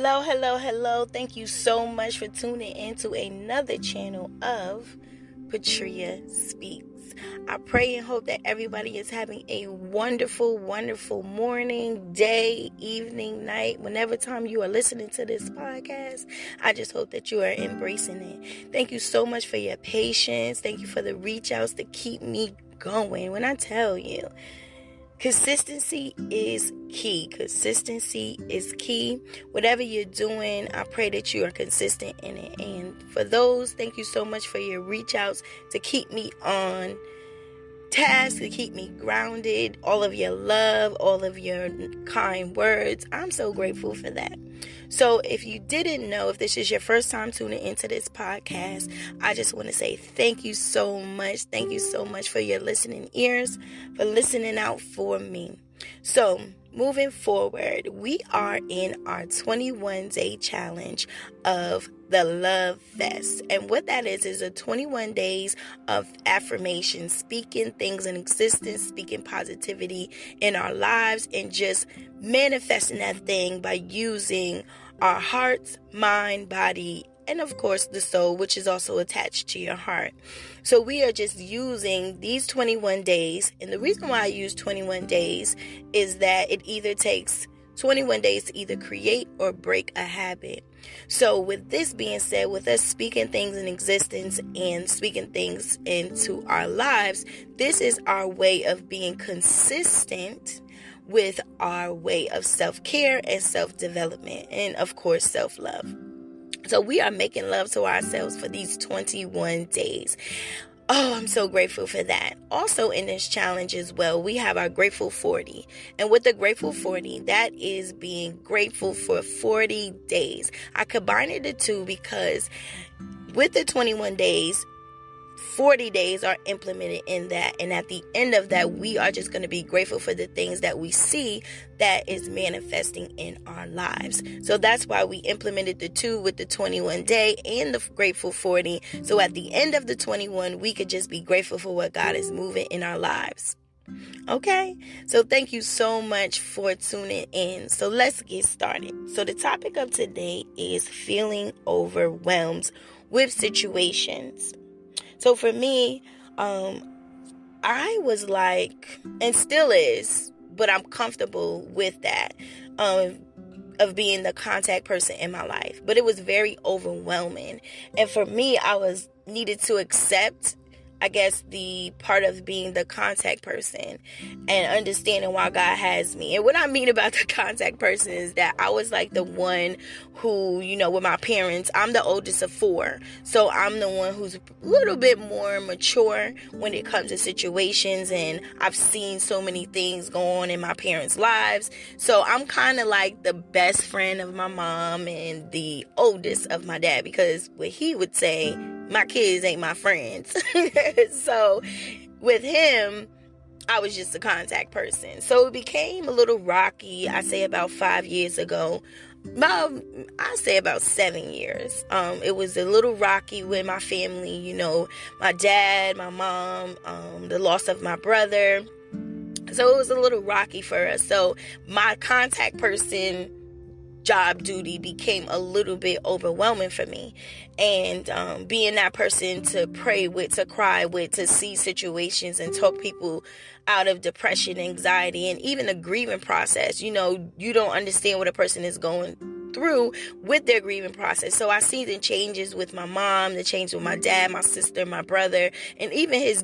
Hello, hello, hello. Thank you so much for tuning into another channel of Patria Speaks. I pray and hope that everybody is having a wonderful, wonderful morning, day, evening, night, whenever time you are listening to this podcast. I just hope that you are embracing it. Thank you so much for your patience. Thank you for the reach outs to keep me going. When I tell you, consistency is key. Consistency is key. Whatever you're doing, I pray that you are consistent in it. And for those, thank you so much for your reach outs to keep me on task, to keep me grounded, all of your love, all of your kind words. I'm so grateful for that. So if you didn't know, if this is your first time tuning into this podcast, I just want to say thank you so much. Thank you so much for your listening ears, for listening out for me. So moving forward, we are in our 21-day challenge of the Love Fest. And what that is a 21 days of affirmations, speaking things in existence, speaking positivity in our lives, and just manifesting that thing by using our hearts, mind, body, and of course the soul, which is also attached to your heart. So we are just using these 21 days. And the reason why I use 21 days is that it either takes 21 days to either create or break a habit. So with this being said, with us speaking things in existence and speaking things into our lives, this is our way of being consistent with our way of self-care and self-development, and of course self-love. So we are making love to ourselves for these 21 days. Oh, I'm so grateful for that. Also in this challenge as well, we have our Grateful 40. And with the Grateful 40, that is being grateful for 40 days. I combined the two because with the 21 days, 40 days are implemented in that. And at the end of that, we are just going to be grateful for the things that we see that is manifesting in our lives. So that's why we implemented the two with the 21 day and the Grateful 40. So at the end of the 21, we could just be grateful for what God is moving in our lives. Okay, so thank you so much for tuning in. So let's get started. So the topic of today is feeling overwhelmed with situations. So for me, I was like, and still is, but I'm comfortable with that, of being the contact person in my life. But it was very overwhelming. And for me, I needed to accept, I guess, the part of being the contact person and understanding why God has me. And what I mean about the contact person is that I was like the one who, with my parents, I'm the oldest of 4. So I'm the one who's a little bit more mature when it comes to situations. And I've seen so many things go on in my parents' lives. So I'm kind of like the best friend of my mom and the oldest of my dad, because what he would say, my kids ain't my friends. So with him, I was just a contact person. So it became a little rocky, I say about 5 years ago. I say about 7 years. It was a little rocky with my family, my dad, my mom, the loss of my brother. So it was a little rocky for us. So my contact person job duty became a little bit overwhelming for me. And being that person to pray with, to cry with, to see situations and talk people out of depression, anxiety, and even the grieving process. You don't understand what a person is going through with their grieving process. So I see the changes with my mom, the change with my dad, my sister, my brother, and even his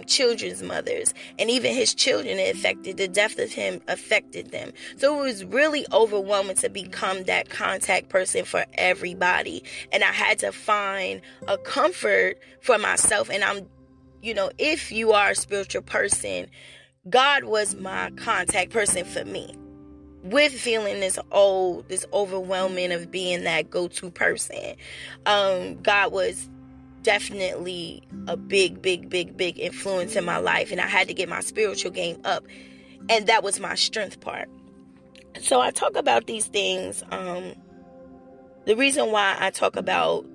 children's mothers, and even his children. The death of him affected them. So it was really overwhelming to become that contact person for everybody. And I had to find a comfort for myself. And if you are a spiritual person, God was my contact person for me, with feeling this overwhelming of being that go-to person. God was definitely a big influence in my life, and I had to get my spiritual game up, and that was my strength part. So I talk about these things. The reason why I talk about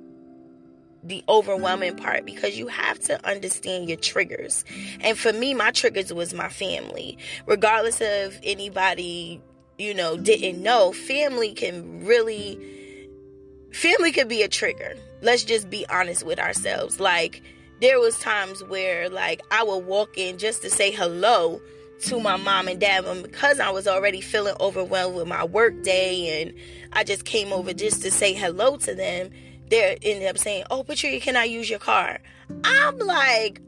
the overwhelming part, because you have to understand your triggers. And for me, my triggers was my family. Regardless of anybody didn't know, family could be a trigger. Let's just be honest with ourselves. Like, there was times where, like, I would walk in just to say hello to my mom and dad, but because I was already feeling overwhelmed with my work day and I just came over just to say hello to them, they ended up saying, "Oh, Patricia, can I use your car?" I'm like,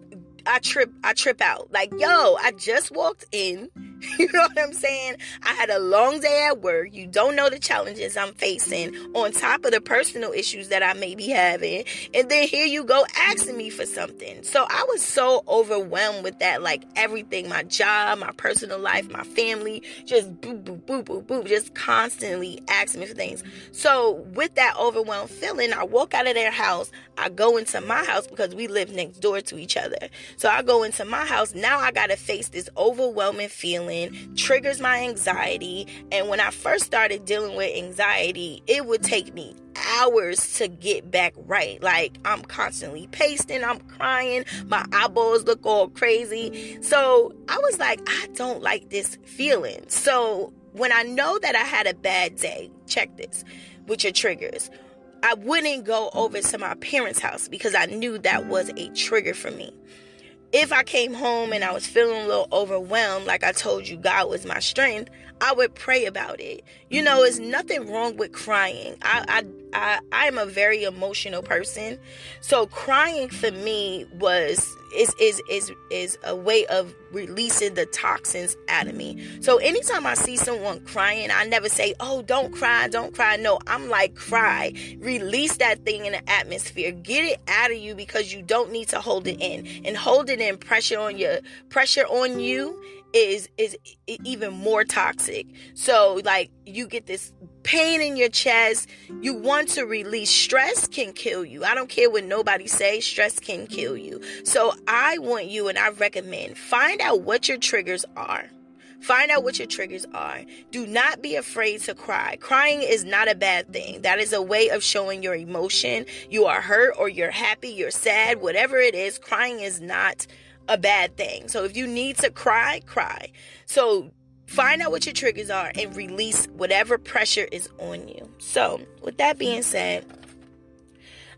I trip out. Like, yo, I just walked in. You know what I'm saying? I had a long day at work. You don't know the challenges I'm facing on top of the personal issues that I may be having. And then here you go asking me for something. So I was so overwhelmed with that. Like, everything, my job, my personal life, my family, just boop, boop, boop, boop, boop, just constantly asking me for things. So with that overwhelmed feeling, I walk out of their house. I go into my house because we live next door to each other. So I go into my house. Now I got to face this overwhelming feeling, triggers my anxiety. And when I first started dealing with anxiety, it would take me hours to get back right. Like, I'm constantly pacing, I'm crying, my eyeballs look all crazy. So I was like, I don't like this feeling. So when I know that I had a bad day, check this with your triggers. I wouldn't go over to my parents' house because I knew that was a trigger for me. If I came home and I was feeling a little overwhelmed, like I told you, God was my strength, I would pray about it. There's nothing wrong with crying. I am a very emotional person. So crying for me is a way of releasing the toxins out of me. So anytime I see someone crying, I never say, "Oh, don't cry, don't cry." No, I'm like, cry. Release that thing in the atmosphere. Get it out of you because you don't need to hold it in. And holding in pressure on you is even more toxic. So, like, you get this pain in your chest. You want to release. Stress can kill you. I don't care what nobody says. Stress can kill you. So I want you, and I recommend, find out what your triggers are. Find out what your triggers are. Do not be afraid to cry. Crying is not a bad thing. That is a way of showing your emotion. You are hurt or you're happy, you're sad, whatever it is, crying is not a bad thing. So if you need to cry, cry. So find out what your triggers are and release whatever pressure is on you. So with that being said,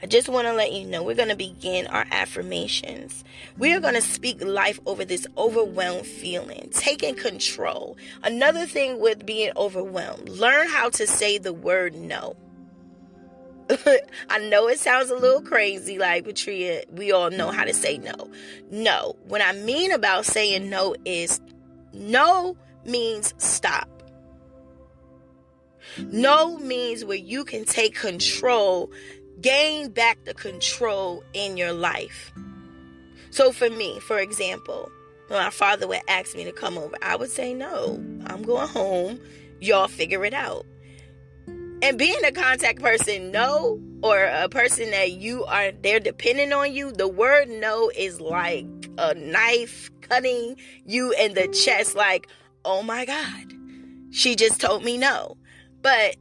I just want to let you know we're going to begin our affirmations. We are going to speak life over this overwhelmed feeling, taking control. Another thing with being overwhelmed, learn how to say the word no. I know it sounds a little crazy, like, Patria, we all know how to say no. No. What I mean about saying no is no means stop. No means where you can take control, gain back the control in your life. So for me, for example, when my father would ask me to come over, I would say, "No, I'm going home. Y'all figure it out." And being a contact person, no, or a person that they're depending on you, the word no is like a knife cutting you in the chest, like, oh my God, she just told me no. But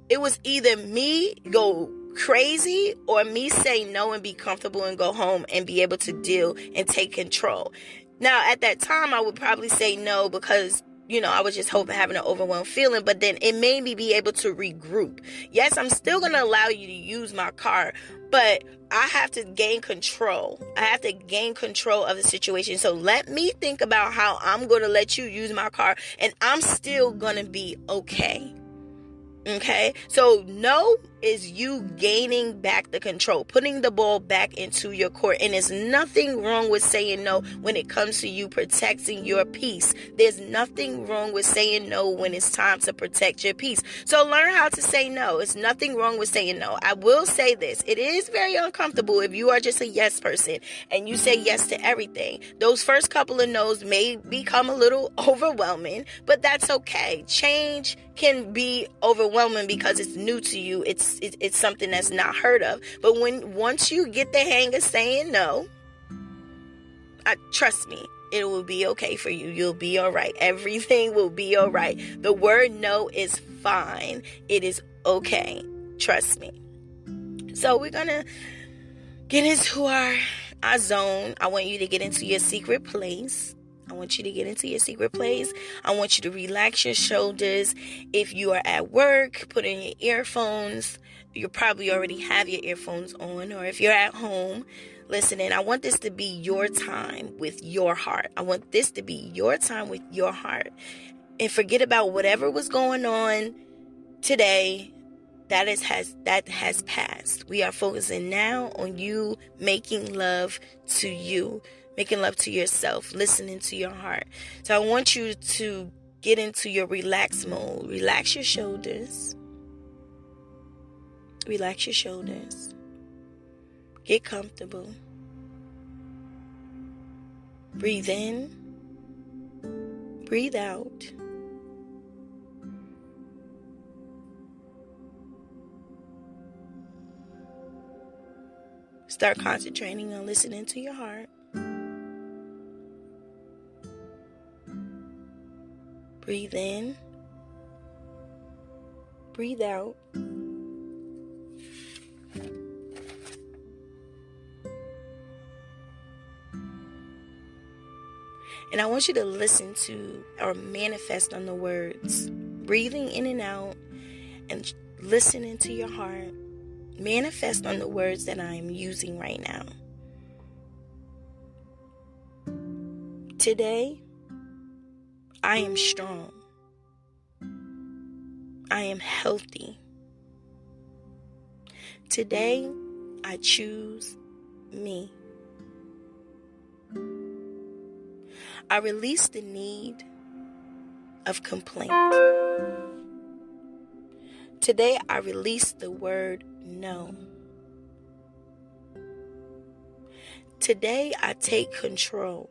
it was either me go crazy or me say no and be comfortable and go home and be able to deal and take control. Now, at that time, I would probably say no because, I was just having an overwhelmed feeling, but then it made me be able to regroup. Yes, I'm still going to allow you to use my car, but I have to gain control. I have to gain control of the situation. So let me think about how I'm going to let you use my car, and I'm still going to be okay. Okay, so no is you gaining back the control, putting the ball back into your court. And there's nothing wrong with saying no when it comes to you protecting your peace. There's nothing wrong with saying no when it's time to protect your peace. So learn how to say no. It's nothing wrong with saying no. I will say this. It is very uncomfortable if you are just a yes person and you say yes to everything. Those first couple of no's may become a little overwhelming, but that's okay. Change can be overwhelming because it's new to you. It's something that's not heard of. But once you get the hang of saying no, trust me, it will be okay for you. You'll be all right. Everything will be all right. The word no is fine. It is okay. Trust me. So we're going to get into our zone. I want you to get into your secret place. I want you to get into your secret place. I want you to relax your shoulders. If you are at work, put in your earphones. You probably already have your earphones on. Or if you're at home listening, I want this to be your time with your heart. I want this to be your time with your heart. And forget about whatever was going on today. That has passed. We are focusing now on you making love to you, making love to yourself, listening to your heart. So I want you to get into your relax mode. Relax your shoulders. Relax your shoulders. Get comfortable. Breathe in. Breathe out. Start concentrating on listening to your heart. Breathe in. Breathe out. And I want you to listen to or manifest on the words. Breathing in and out and listening to your heart. Manifest on the words that I am using right now. Today, I am strong. I am healthy. Today, I choose me. I release the need of complaint. Today, I release the word no. Today, I take control.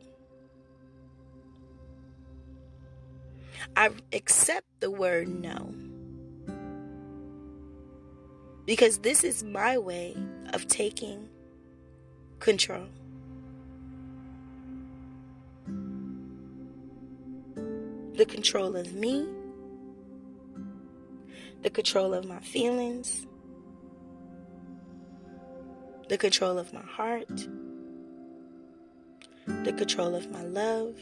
I accept the word no. Because this is my way of taking control. The control of me. The control of my feelings. The control of my heart. The control of my love.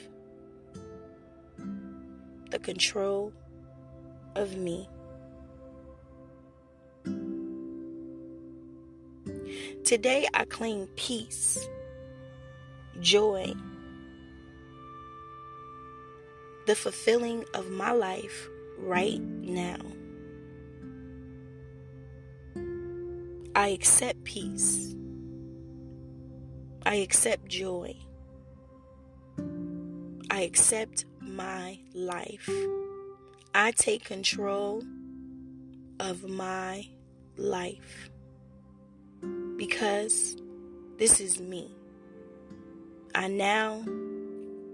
The control of me. Today I claim peace, joy, the fulfilling of my life right now. I accept peace. I accept joy. I accept my life. I take control of my life because this is me. I now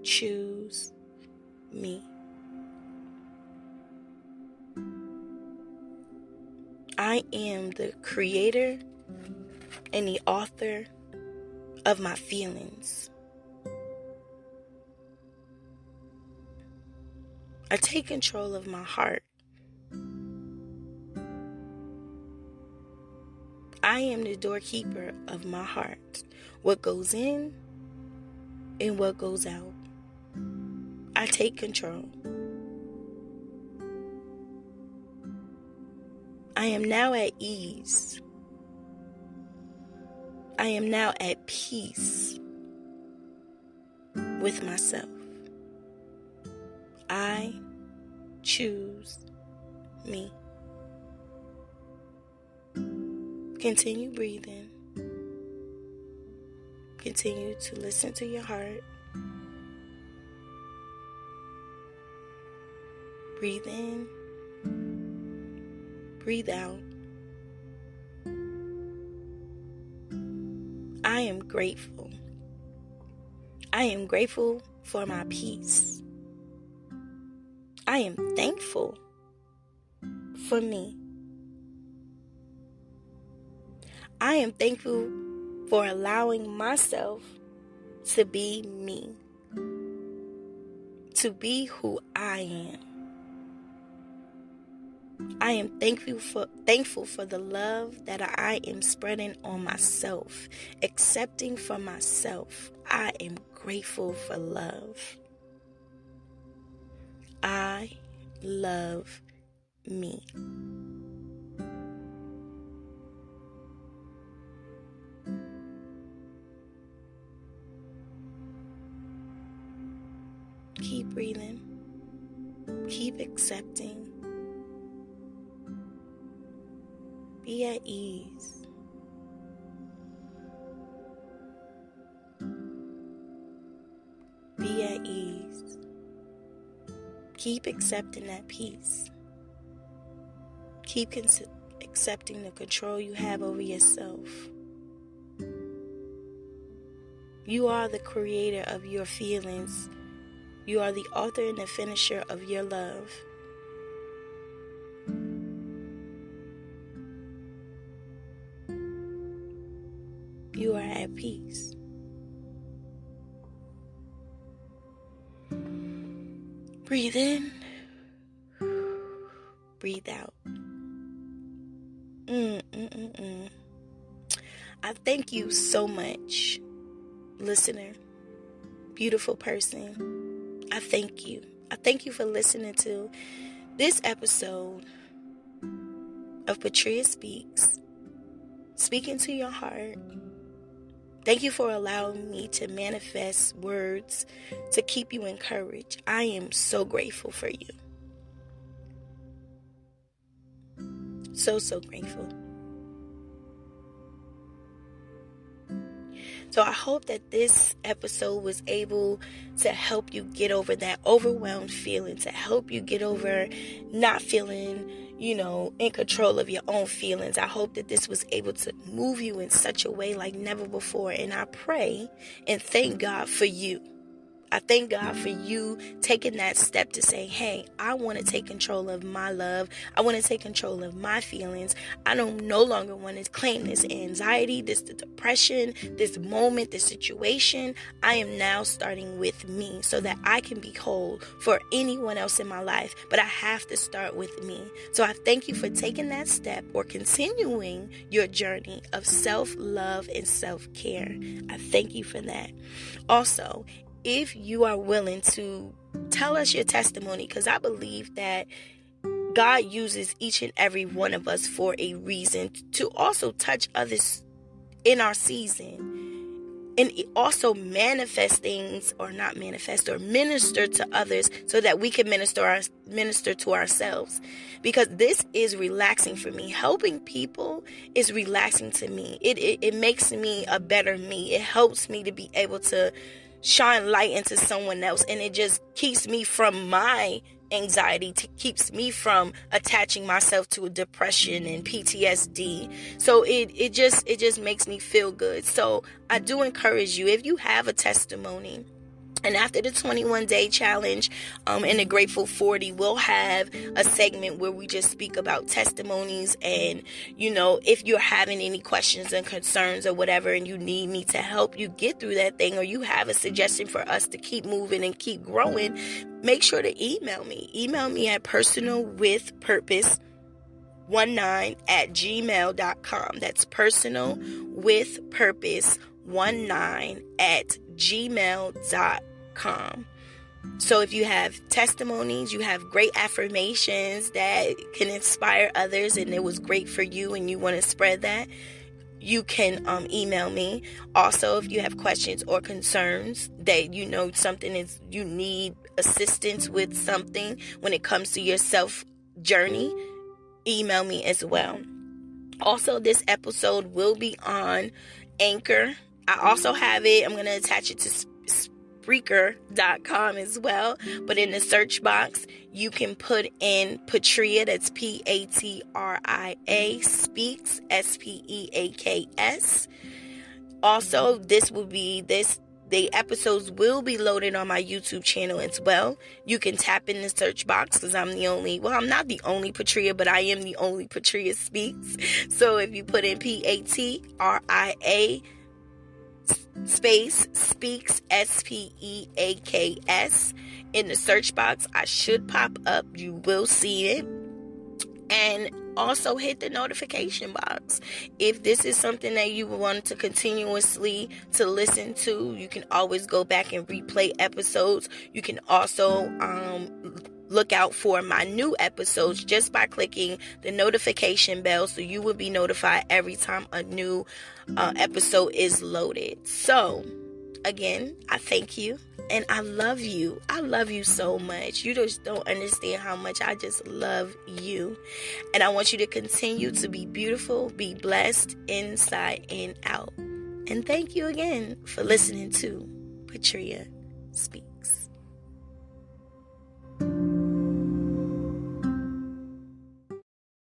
choose me. I am the creator and the author of my feelings. I take control of my heart. I am the doorkeeper of my heart. What goes in and what goes out. I take control. I am now at ease. I am now at peace with myself. I choose me. Continue breathing. Continue to listen to your heart. Breathe in. Breathe out. I am grateful. I am grateful for my peace. I am thankful for me. I am thankful for allowing myself to be me, to be who I am. I am thankful for the love that I am spreading on myself, accepting for myself. I am grateful for love. I love me. Keep breathing. Keep accepting. Be at ease. Be at ease. Keep accepting that peace. Keep accepting the control you have over yourself. You are the creator of your feelings. You are the author and the finisher of your love. You are at peace. Breathe in. Breathe out. I thank you so much, listener, beautiful person. I thank you. I thank you for listening to this episode of Patria Speaks, speaking to your heart. Thank you for allowing me to manifest words to keep you encouraged. I am so grateful for you. So grateful. So I hope that this episode was able to help you get over that overwhelmed feeling, to help you get over not feeling, in control of your own feelings. I hope that this was able to move you in such a way like never before. And I pray and thank God for you. I thank God for you taking that step to say, hey, I want to take control of my love. I want to take control of my feelings. I don't no longer want to claim this anxiety, this depression, this moment, this situation. I am now starting with me so that I can be whole for anyone else in my life. But I have to start with me. So I thank you for taking that step or continuing your journey of self-love and self-care. I thank you for that. Also, if you are willing to tell us your testimony, because I believe that God uses each and every one of us for a reason to also touch others in our season. And also minister to others so that we can minister to ourselves. Because this is relaxing for me. Helping people is relaxing to me. It makes me a better me. It helps me to be able to shine light into someone else, and it just keeps me from my anxiety, keeps me from attaching myself to a depression and PTSD. So it just makes me feel good. So I do encourage you, if you have a testimony, and after the 21-day challenge and the Grateful 40, we'll have a segment where we just speak about testimonies. And, if you're having any questions and concerns or whatever, and you need me to help you get through that thing, or you have a suggestion for us to keep moving and keep growing, make sure to email me. Email me at personalwithpurpose19@gmail.com. That's personalwithpurpose19@gmail.com. So if you have testimonies, you have great affirmations that can inspire others, and it was great for you and you want to spread that, you can email me. Also, if you have questions or concerns that something is, you need assistance with something when it comes to your self journey, email me as well. Also, this episode will be on Anchor. I also have it. I'm going to attach it to Spreaker.com as well. But in the search box, you can put in Patria, that's Patria, Speaks, Speaks. Also, the episodes will be loaded on my YouTube channel as well. You can tap in the search box because I'm not the only Patria, but I am the only Patria Speaks. So if you put in Patria space Speaks, Speaks, in the search box, I should pop up. You will see it. And also hit the notification box. If this is something that you want to continuously to listen to, you can always go back and replay episodes. You can also look out for my new episodes just by clicking the notification bell, so you will be notified every time a new episode is loaded. So again, I thank you and I love you. I love you so much. You just don't understand how much I just love you. And I want you to continue to be beautiful, be blessed inside and out. And thank you again for listening to Patria Speak.